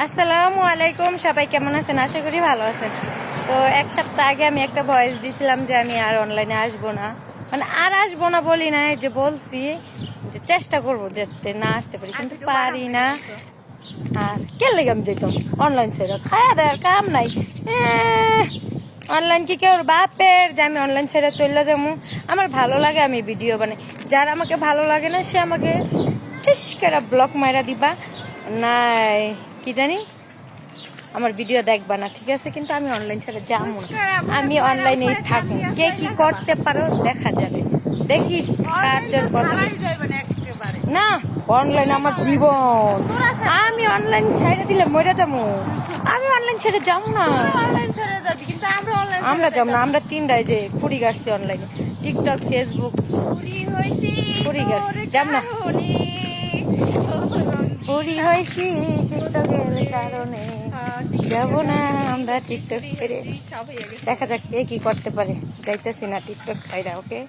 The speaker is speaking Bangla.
আসসালামু আলাইকুম, সবাই কেমন আছেন? আশা করি ভালো আছেন। তো এক সপ্তাহ আগে আমি একটা ভয়েস দিছিলাম যে আমি আর অনলাইনে আসবো না, মানে আর আসবো না বলি না, যে বলছি যে চেষ্টা করবো যেতে না আসতে পারি, কিন্তু পারি না। আর কে লেগে আমি যেতাম অনলাইন ছেড়ে? খায়া দেওয়ার কাম নাই। অনলাইন কি কেউ বাপের যে আমি অনলাইন ছেড়ে চলে যাবো? আমার ভালো লাগে, আমি ভিডিও বানাই। যার আমাকে ভালো লাগে না সে আমাকে টিস করে ব্লক মাইরা দিবা, নাই কি জানি আমার ভিডিও দেখবা না, ঠিক আছে? কিন্তু আমি অনলাইন ছাড়া যাবো না, আমি অনলাইনেই থাকবো। কে কি করতে পারো দেখা যাবে, দেখি কার জোর কথা। না, অনলাইন আমার জীবন, আমি অনলাইন ছেড়ে দিলে মরে যাবো। আমি অনলাইন ছেড়ে যাবো না, আমরা যাবো না। আমরা তিনটায় যে ফুরি গাছছি অনলাইনে, টিকটক, ফেসবুক, ফুরি গাছছি, যাব না। বুড়ি হয়েছি টিকটকের কারণে, যাব না আমরা টিকটক ছেড়ে। দেখা যাক কে কি করতে পারে, যাইতেছি না টিকটক ছাইরা। ওকে।